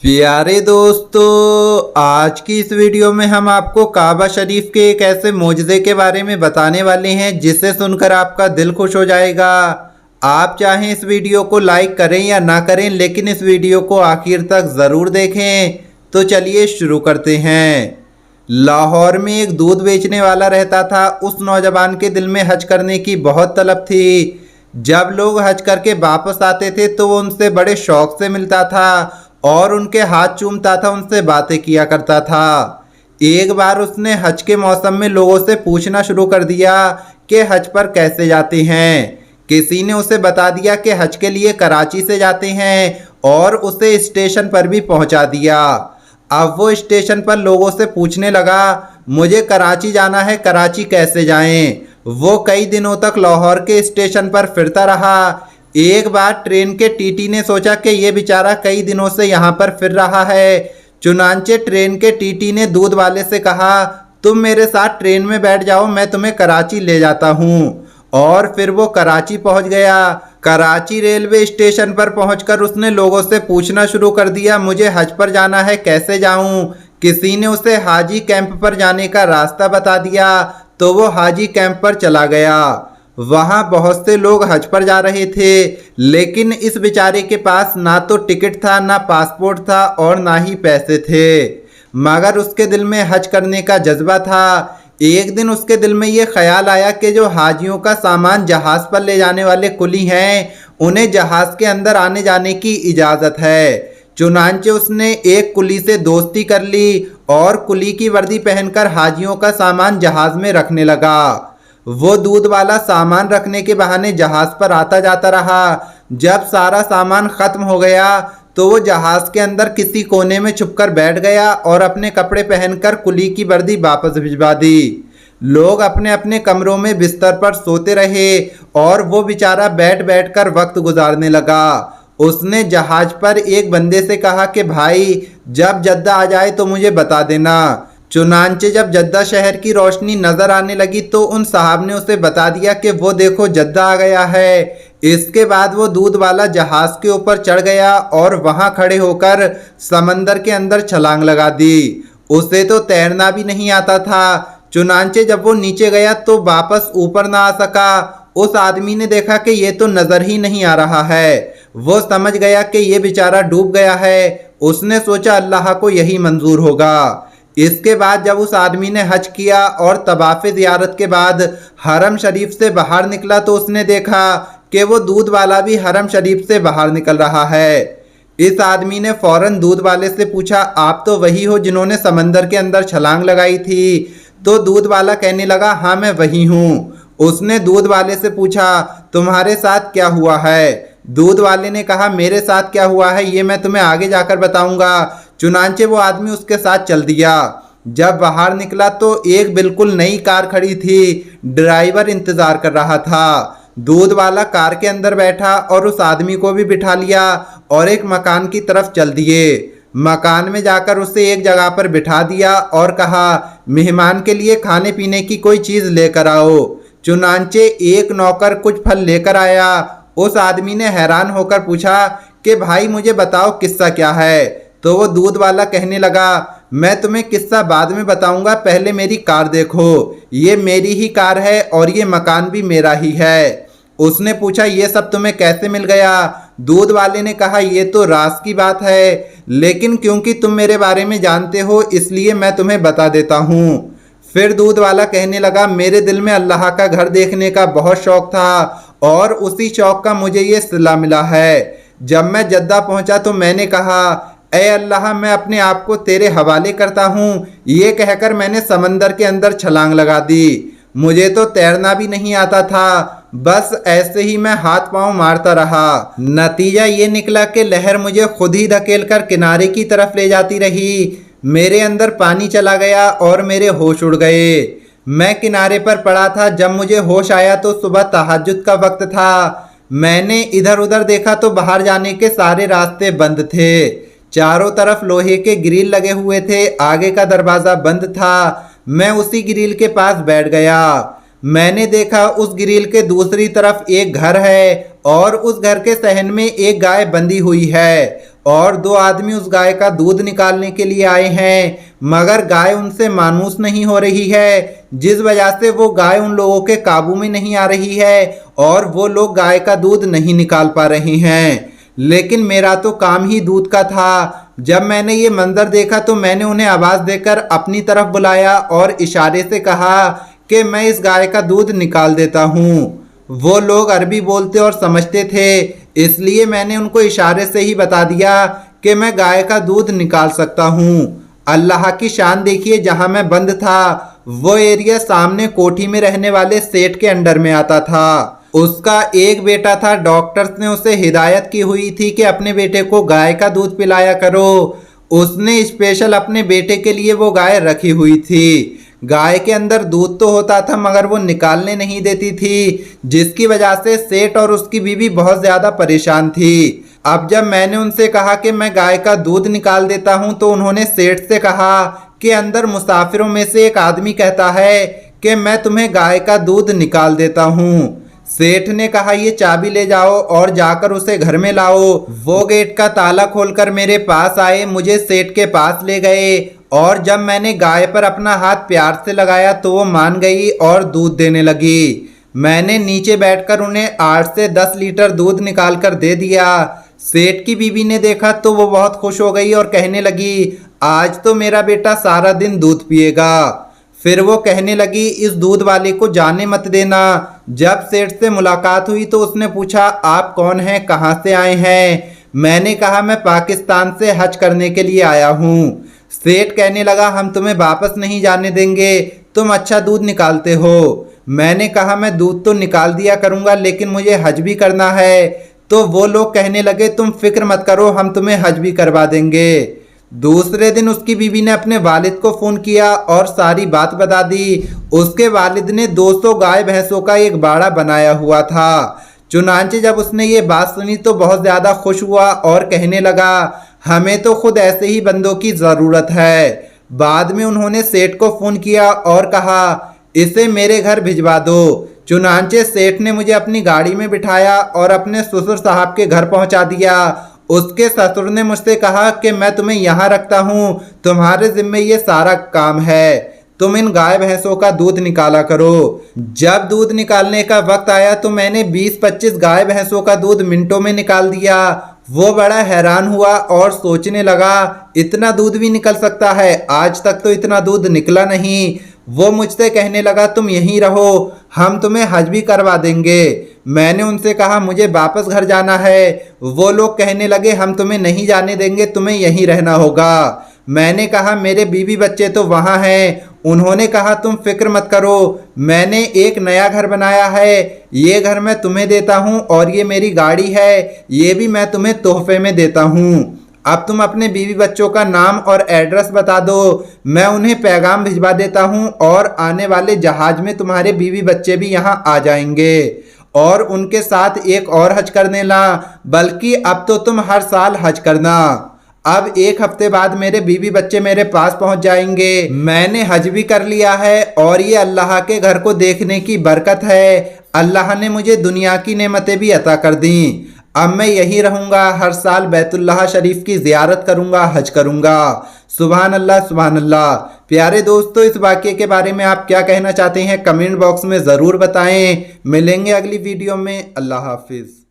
प्यारे दोस्तों, आज की इस वीडियो में हम आपको काबा शरीफ के एक ऐसे मोजज़े के बारे में बताने वाले हैं जिसे सुनकर आपका दिल खुश हो जाएगा। आप चाहें इस वीडियो को लाइक करें या ना करें, लेकिन इस वीडियो को आखिर तक ज़रूर देखें। तो चलिए शुरू करते हैं। लाहौर में एक दूध बेचने वाला रहता था। उस नौजवान के दिल में हज करने की बहुत तलब थी। जब लोग हज करके वापस आते थे तो वो उनसे बड़े शौक से मिलता था और उनके हाथ चूमता था, उनसे बातें किया करता था। एक बार उसने हज के मौसम में लोगों से पूछना शुरू कर दिया कि हज पर कैसे जाते हैं। किसी ने उसे बता दिया कि हज के लिए कराची से जाते हैं और उसे स्टेशन पर भी पहुंचा दिया। अब वो स्टेशन पर लोगों से पूछने लगा, मुझे कराची जाना है, कराची कैसे जाएं? वो कई दिनों तक लाहौर के स्टेशन पर फिरता रहा। एक बार ट्रेन के टीटी ने सोचा कि ये बेचारा कई दिनों से यहाँ पर फिर रहा है। चुनांचे ट्रेन के टीटी ने दूध वाले से कहा, तुम मेरे साथ ट्रेन में बैठ जाओ, मैं तुम्हें कराची ले जाता हूँ। और फिर वो कराची पहुँच गया। कराची रेलवे स्टेशन पर पहुंचकर उसने लोगों से पूछना शुरू कर दिया, मुझे हज पर जाना है, कैसे जाऊं? किसी ने उसे हाजी कैंप पर जाने का रास्ता बता दिया तो वो हाजी कैंप पर चला गया। वहां बहुत से लोग हज पर जा रहे थे, लेकिन इस बेचारे के पास ना तो टिकट था, ना पासपोर्ट था और ना ही पैसे थे। मगर उसके दिल में हज करने का जज्बा था। एक दिन उसके दिल में ये ख्याल आया कि जो हाजियों का सामान जहाज़ पर ले जाने वाले कुली हैं, उन्हें जहाज़ के अंदर आने जाने की इजाज़त है। चुनांचे उसने एक कुली से दोस्ती कर ली और कुली की वर्दी पहनकर हाजियों का सामान जहाज़ में रखने लगा। वो दूध वाला सामान रखने के बहाने जहाज़ पर आता जाता रहा। जब सारा सामान ख़त्म हो गया तो वो जहाज़ के अंदर किसी कोने में छुपकर बैठ गया और अपने कपड़े पहनकर कुली की वर्दी वापस भिजवा दी। लोग अपने अपने कमरों में बिस्तर पर सोते रहे और वो बेचारा बैठ बैठ कर वक्त गुजारने लगा। उसने जहाज पर एक बंदे से कहा कि भाई, जब जद्दा आ जाए तो मुझे बता देना। चुनांचे जब जद्दा शहर की रोशनी नजर आने लगी तो उन साहब ने उसे बता दिया कि वो देखो जद्दा आ गया है। इसके बाद वो दूध वाला जहाज के ऊपर चढ़ गया और वहां खड़े होकर समंदर के अंदर छलांग लगा दी। उसे तो तैरना भी नहीं आता था। चुनांचे जब वो नीचे गया तो वापस ऊपर ना आ सका। उस आदमी ने देखा कि ये तो नजर ही नहीं आ रहा है। वो समझ गया कि ये बेचारा डूब गया है। उसने सोचा अल्लाह को यही मंजूर होगा। इसके बाद जब उस आदमी ने हज किया और तवाफ़े ज़ियारत के बाद हरम शरीफ से बाहर निकला तो उसने देखा कि वो दूध वाला भी हरम शरीफ से बाहर निकल रहा है। इस आदमी ने फौरन दूध वाले से पूछा, आप तो वही हो जिन्होंने समंदर के अंदर छलांग लगाई थी? तो दूध वाला कहने लगा, हाँ मैं वही हूँ। उसने दूध वाले से पूछा, तुम्हारे साथ क्या हुआ है? दूध वाले ने कहा, मेरे साथ क्या हुआ है ये मैं तुम्हें आगे जाकर बताऊंगा। चुनांचे वो आदमी उसके साथ चल दिया। जब बाहर निकला तो एक बिल्कुल नई कार खड़ी थी। ड्राइवर इंतजार कर रहा था। दूध वाला कार के अंदर बैठा और उस आदमी को भी बिठा लिया और एक मकान की तरफ चल दिए। मकान में जाकर उसे एक जगह पर बिठा दिया और कहा, मेहमान के लिए खाने पीने की कोई चीज़ लेकर आओ। चुनांचे एक नौकर कुछ फल लेकर आया। उस आदमी ने हैरान होकर पूछा कि भाई मुझे बताओ किस्सा क्या है? तो वो दूध वाला कहने लगा, मैं तुम्हें किस्सा बाद में बताऊंगा, पहले मेरी कार देखो। ये मेरी ही कार है और ये मकान भी मेरा ही है। उसने पूछा, ये सब तुम्हें कैसे मिल गया? दूध वाले ने कहा, ये तो राज की बात है, लेकिन क्योंकि तुम मेरे बारे में जानते हो इसलिए मैं तुम्हें बता देता हूँ। फिर दूध वाला कहने लगा, मेरे दिल में अल्लाह का घर देखने का बहुत शौक था और उसी शौक का मुझे ये सिला मिला है। जब मैं जद्दा पहुंचा तो मैंने कहा, ऐ अल्लाह, मैं अपने आप को तेरे हवाले करता हूँ। ये कहकर मैंने समंदर के अंदर छलांग लगा दी। मुझे तो तैरना भी नहीं आता था, बस ऐसे ही मैं हाथ पांव मारता रहा। नतीजा ये निकला कि लहर मुझे खुद ही धकेल कर किनारे की तरफ ले जाती रही। मेरे अंदर पानी चला गया और मेरे होश उड़ गए। मैं किनारे पर पड़ा था। जब मुझे होश आया तो सुबह तहज्जुद का वक्त था। मैंने इधर उधर देखा तो बाहर जाने के सारे रास्ते बंद थे। चारों तरफ लोहे के ग्रिल लगे हुए थे। आगे का दरवाज़ा बंद था। मैं उसी ग्रिल के पास बैठ गया। मैंने देखा उस ग्रिल के दूसरी तरफ एक घर है और उस घर के सहन में एक गाय बंधी हुई है और दो आदमी उस गाय का दूध निकालने के लिए आए हैं, मगर गाय उनसे मानूस नहीं हो रही है, जिस वजह से वो गाय उन लोगों के काबू में नहीं आ रही है और वो लोग गाय का दूध नहीं निकाल पा रहे हैं। लेकिन मेरा तो काम ही दूध का था। जब मैंने ये मंजर देखा तो मैंने उन्हें आवाज देकर अपनी तरफ बुलाया और इशारे से कहा कि मैं इस गाय का दूध निकाल देता हूँ। वो लोग अरबी बोलते और समझते थे, इसलिए मैंने उनको इशारे से ही बता दिया कि मैं गाय का दूध निकाल सकता हूँ। अल्लाह की शान देखिए, जहाँ मैं बंद था वो एरिया सामने कोठी में रहने वाले सेठ के अंडर में आता था। उसका एक बेटा था। डॉक्टर्स ने उसे हिदायत की हुई थी कि अपने बेटे को गाय का दूध पिलाया करो। उसने स्पेशल अपने बेटे के लिए वो गाय रखी हुई थी। गाय के अंदर दूध तो होता था मगर वो निकालने नहीं देती थी, जिसकी वजह से सेठ और उसकी बीवी बहुत ज्यादा परेशान थी। अब जब मैंने उनसे कहा कि मैं गाय का दूध निकाल देता हूं तो उन्होंने सेठ से कहा कि अंदर मुसाफिरों में से एक आदमी कहता है कि मैं तुम्हें गाय का दूध निकाल देता हूं। सेठ ने कहा ये चाबी ले जाओ और जाकर उसे घर में लाओ। वो गेट का ताला खोलकर मेरे पास आए, मुझे सेठ के पास ले गए और जब मैंने गाय पर अपना हाथ प्यार से लगाया तो वो मान गई और दूध देने लगी। मैंने नीचे बैठकर उन्हें 8 से 10 लीटर दूध निकाल कर दे दिया। सेठ की बीवी ने देखा तो वो बहुत खुश हो गई और कहने लगी, आज तो मेरा बेटा सारा दिन दूध पिएगा। फिर वो कहने लगी, इस दूध वाले को जाने मत देना। जब सेठ से मुलाकात हुई तो उसने पूछा, आप कौन हैं, कहाँ से आए हैं? मैंने कहा, मैं पाकिस्तान से हज करने के लिए आया हूँ। सेठ कहने लगा, हम तुम्हें वापस नहीं जाने देंगे, तुम अच्छा दूध निकालते हो। मैंने कहा, मैं दूध तो निकाल दिया करूँगा लेकिन मुझे हज भी करना है। तो वो लोग कहने लगे, तुम फिक्र मत करो, हम तुम्हें हज भी करवा देंगे। दूसरे दिन उसकी बीवी ने अपने वालिद को फोन किया और सारी बात बता दी। उसके वालिद ने 200 गाय भैंसों का एक बाड़ा बनाया हुआ था। चुनांचे जब उसने ये बात सुनी तो बहुत ज्यादा खुश हुआ और कहने लगा, हमें तो खुद ऐसे ही बंदों की जरूरत है। बाद में उन्होंने सेठ को फोन किया और कहा, इसे मेरे घर भिजवा दो। चुनांचे सेठ ने मुझे अपनी गाड़ी में बिठाया और अपने ससुर साहब के घर पहुंचा दिया। उसके ससुर ने मुझसे कहा कि मैं तुम्हें यहाँ रखता हूँ, तुम्हारे जिम्मे ये सारा काम है, तुम इन गाय भैंसों का दूध निकाला करो। जब दूध निकालने का वक्त आया तो मैंने 20-25 गाय भैंसों का दूध मिनटों में निकाल दिया। वो बड़ा हैरान हुआ और सोचने लगा, इतना दूध भी निकल सकता है, आज तक तो इतना दूध निकला नहीं। वो मुझसे कहने लगा, तुम यहीं रहो, हम तुम्हें हज भी करवा देंगे। मैंने उनसे कहा, मुझे वापस घर जाना है। वो लोग कहने लगे, हम तुम्हें नहीं जाने देंगे, तुम्हें यहीं रहना होगा। मैंने कहा, मेरे बीवी बच्चे तो वहाँ हैं। उन्होंने कहा, तुम फिक्र मत करो, मैंने एक नया घर बनाया है, ये घर मैं तुम्हें देता हूँ और ये मेरी गाड़ी है, ये भी मैं तुम्हें तोहफे में देता हूँ। अब तुम अपने बीवी बच्चों का नाम और एड्रेस बता दो, मैं उन्हें पैगाम भिजवा देता हूँ और आने वाले जहाज में तुम्हारे बीवी बच्चे भी यहाँ आ जाएंगे और उनके साथ एक और हज करने ला, बल्कि अब तो तुम हर साल हज करना। अब 1 हफ्ते बाद मेरे बीवी बच्चे मेरे पास पहुंच जाएंगे। मैंने हज भी कर लिया है और ये अल्लाह के घर को देखने की बरकत है। अल्लाह ने मुझे दुनिया की नेमतें भी अता कर दी। अब मैं यही रहूंगा, हर साल बैतुल्लाह शरीफ की जियारत करूंगा, हज करूंगा। सुभान अल्लाह, सुभान अल्लाह। प्यारे दोस्तों, इस वाक़ये के बारे में आप क्या कहना चाहते हैं कमेंट बॉक्स में ज़रूर बताएं। मिलेंगे अगली वीडियो में। अल्लाह हाफिज़।